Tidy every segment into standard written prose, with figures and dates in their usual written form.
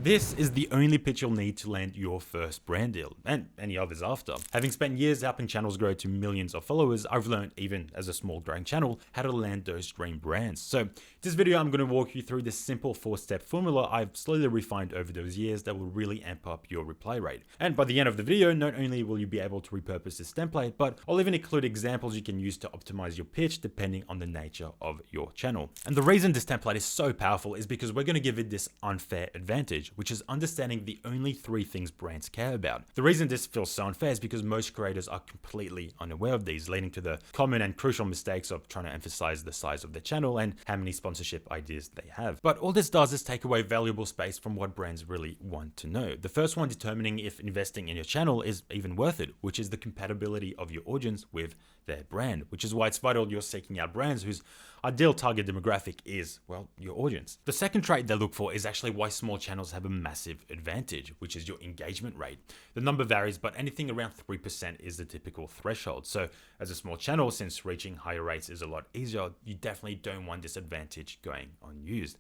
This is the only pitch you'll need to land your first brand deal, and any others after. Having spent years helping channels grow to millions of followers, I've learned, even as a small growing channel, how to land those dream brands. So in this video, I'm going to walk you through this simple 4-step formula I've slowly refined over those years that will really amp up your reply rate. And by the end of the video, not only will you be able to repurpose this template, but I'll even include examples you can use to optimize your pitch depending on the nature of your channel. And the reason this template is so powerful is because we're going to give it this unfair advantage, which is understanding the only 3 things brands care about. The reason this feels so unfair is because most creators are completely unaware of these, leading to the common and crucial mistakes of trying to emphasize the size of their channel and how many sponsorship ideas they have. But all this does is take away valuable space from what brands really want to know. The first one, determining if investing in your channel is even worth it, which is the compatibility of your audience with their brand, which is why it's vital you're seeking out brands whose ideal target demographic is, well, your audience. The second trait they look for is actually why small channels have a massive advantage, which is your engagement rate. The number varies, but anything around 3% is the typical threshold. So as a small channel, since reaching higher rates is a lot easier, you definitely don't want this advantage going unused.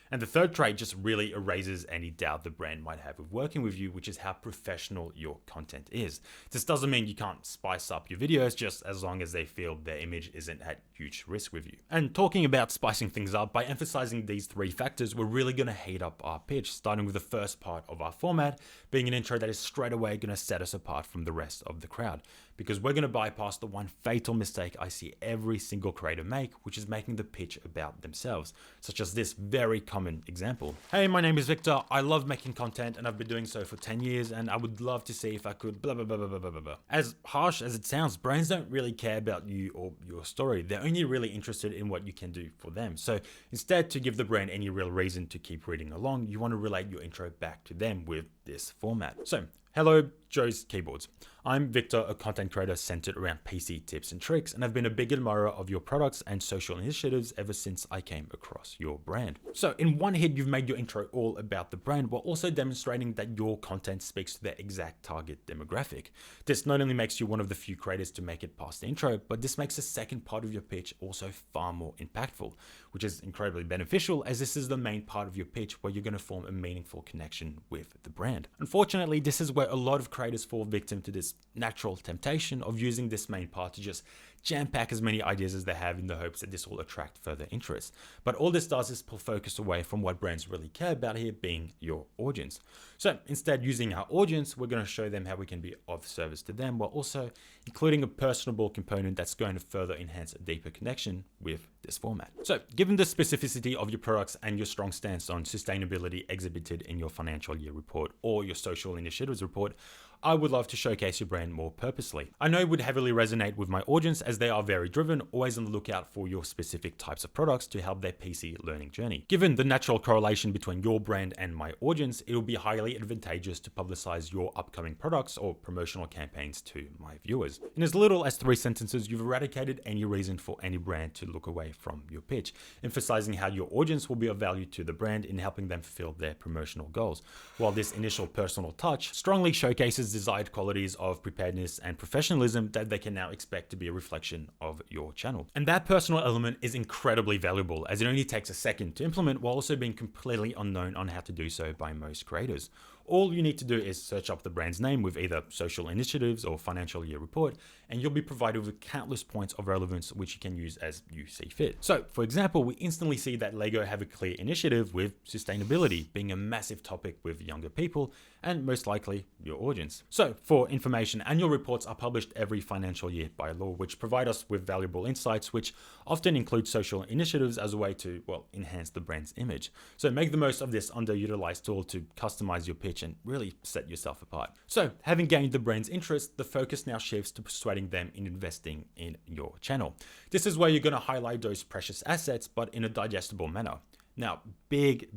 And the third trait just really erases any doubt the brand might have of working with you, which is how professional your content is. This doesn't mean you can't spice up your videos, just as long as they feel their image isn't at huge risk with you. And talking about spicing things up, by emphasizing these 3 factors, we're really going to heat up our pitch, starting with the first part of our format, being an intro that is straight away going to set us apart from the rest of the crowd. Because we're going to bypass the one fatal mistake I see every single creator make, which is making the pitch about themselves, such as this very common example. Hey, my name is Victor. I love making content and I've been doing so for 10 years and I would love to see if I could blah, blah, blah, blah, blah, blah, blah. As harsh as it sounds, brands don't really care about you or your story. They're only really interested in what you can do for them. So instead, to give the brand any real reason to keep reading along, you want to relate your intro back to them with this format. So, hello, Joe's Keyboards. I'm Victor, a content creator centered around PC tips and tricks, and I've been a big admirer of your products and social initiatives ever since I came across your brand. So in one hit, you've made your intro all about the brand while also demonstrating that your content speaks to their exact target demographic. This not only makes you one of the few creators to make it past the intro, but this makes the second part of your pitch also far more impactful, which is incredibly beneficial as this is the main part of your pitch where you're going to form a meaningful connection with the brand. Unfortunately, this is where a lot of creators fall victim to this natural temptation of using this main part to just jam pack as many ideas as they have in the hopes that this will attract further interest. But all this does is pull focus away from what brands really care about here, being your audience. So instead, using our audience, we're going to show them how we can be of service to them while also including a personable component that's going to further enhance a deeper connection with this format. So given the specificity of your products and your strong stance on sustainability exhibited in your financial year report or your social initiatives report, I would love to showcase your brand more purposely. I know it would heavily resonate with my audience as they are very driven, always on the lookout for your specific types of products to help their PC learning journey. Given the natural correlation between your brand and my audience, it will be highly advantageous to publicize your upcoming products or promotional campaigns to my viewers. In as little as 3 sentences, you've eradicated any reason for any brand to look away from your pitch, emphasizing how your audience will be of value to the brand in helping them fulfill their promotional goals. While this initial personal touch strongly showcases desired qualities of preparedness and professionalism that they can now expect to be a reflection of your channel. And that personal element is incredibly valuable as it only takes a second to implement while also being completely unknown on how to do so by most creators. All you need to do is search up the brand's name with either social initiatives or financial year report, and you'll be provided with countless points of relevance which you can use as you see fit. So for example, we instantly see that Lego have a clear initiative with sustainability being a massive topic with younger people and most likely your audience. So for information, annual reports are published every financial year by law, which provide us with valuable insights, which often include social initiatives as a way to, well, enhance the brand's image. So make the most of this underutilized tool to customize your pitch and really set yourself apart. So having gained the brand's interest, the focus now shifts to persuading them in investing in your channel. This is where you're going to highlight those precious assets, but in a digestible manner. Now, big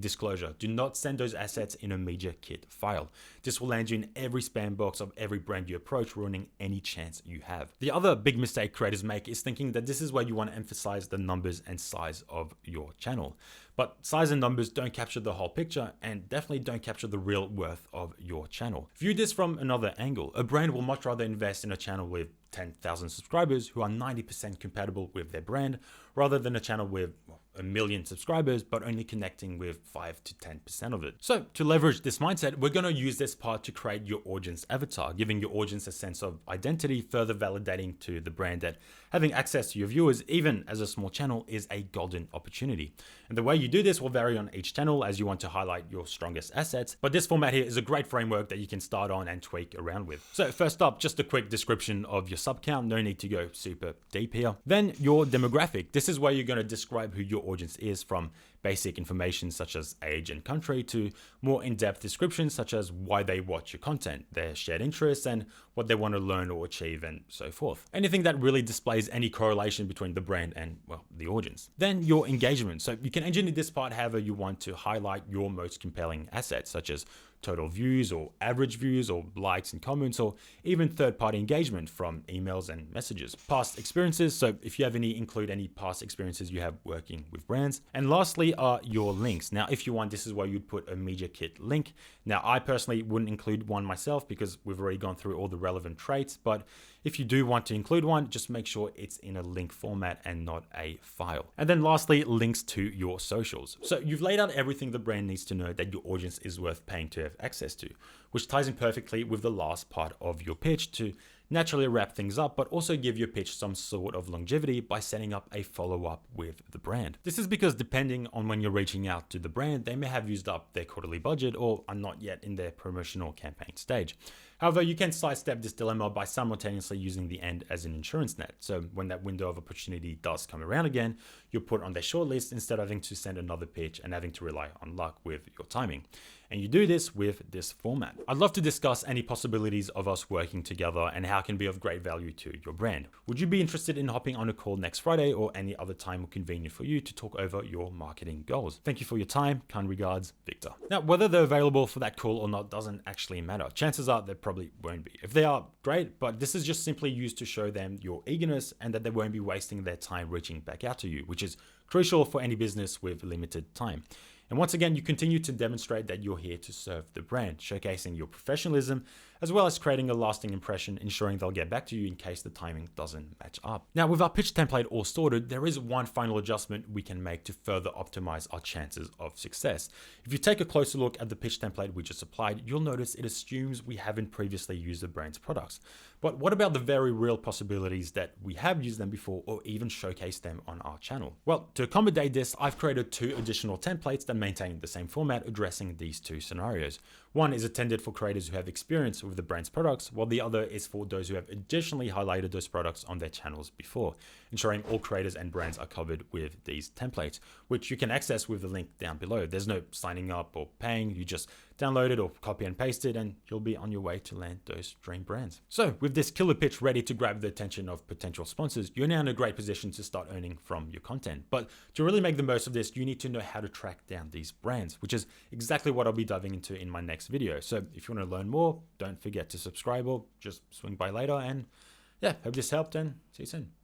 disclosure. Do not send those assets in a media kit file. This will land you in every spam box of every brand you approach, ruining any chance you have. The other big mistake creators make is thinking that this is where you want to emphasize the numbers and size of your channel. But size and numbers don't capture the whole picture and definitely don't capture the real worth of your channel. View this from another angle. A brand will much rather invest in a channel with 10,000 subscribers who are 90% compatible with their brand rather than a channel with 1 million subscribers, but only connecting with 5 to 10% of it. So to leverage this mindset, we're going to use this part to create your audience avatar, giving your audience a sense of identity, further validating to the brand that having access to your viewers, even as a small channel, is a golden opportunity. And the way you do this will vary on each channel as you want to highlight your strongest assets, but this format here is a great framework that you can start on and tweak around with. So first up, just a quick description of your sub count. No need to go super deep here. Then your demographic. This is where you're going to describe who your audience is, from basic information such as age and country to more in-depth descriptions such as why they watch your content, their shared interests, and what they want to learn or achieve, and so forth. Anything that really displays any correlation between the brand and, well, the audience. Then your engagement. So you can engineer this part however you want to highlight your most compelling assets, such as total views or average views or likes and comments, or even third-party engagement from emails and messages. Past experiences, so if you have any, include any past experiences you have working with brands. And lastly are your links. Now, if you want, this is where you'd put a media kit link. Now, I personally wouldn't include one myself because we've already gone through all the relevant traits, but if you do want to include one, just make sure it's in a link format and not a file. And then lastly, links to your socials. So you've laid out everything the brand needs to know that your audience is worth paying to have access to, which ties in perfectly with the last part of your pitch to naturally wrap things up, but also give your pitch some sort of longevity by setting up a follow-up with the brand. This is because depending on when you're reaching out to the brand, they may have used up their quarterly budget or are not yet in their promotional campaign stage. However, you can sidestep this dilemma by simultaneously using the end as an insurance net. So when that window of opportunity does come around again, you're put on their shortlist instead of having to send another pitch and having to rely on luck with your timing. And you do this with this format. I'd love to discuss any possibilities of us working together and how it can be of great value to your brand. Would you be interested in hopping on a call next Friday or any other time convenient for you to talk over your marketing goals? Thank you for your time. Kind regards, Victor. Now, whether they're available for that call or not doesn't actually matter. Chances are they probably won't be. If they are, great, but this is just simply used to show them your eagerness and that they won't be wasting their time reaching back out to you, which is crucial for any business with limited time. And once again, you continue to demonstrate that you're here to serve the brand, showcasing your professionalism, as well as creating a lasting impression, ensuring they'll get back to you in case the timing doesn't match up. Now, with our pitch template all sorted, there is one final adjustment we can make to further optimize our chances of success. If you take a closer look at the pitch template we just applied, you'll notice it assumes we haven't previously used the brand's products. But what about the very real possibilities that we have used them before or even showcased them on our channel? Well, to accommodate this, I've created 2 additional templates that maintain the same format, addressing these 2 scenarios. One is intended for creators who have experience with the brand's products, while the other is for those who have additionally highlighted those products on their channels before, ensuring all creators and brands are covered with these templates, which you can access with the link down below. There's no signing up or paying, you just download it or copy and paste it and you'll be on your way to land those dream brands. So with this killer pitch ready to grab the attention of potential sponsors, you're now in a great position to start earning from your content. But to really make the most of this, you need to know how to track down these brands, which is exactly what I'll be diving into in my next video. So if you want to learn more, don't forget to subscribe or just swing by later. And yeah, hope this helped and see you soon.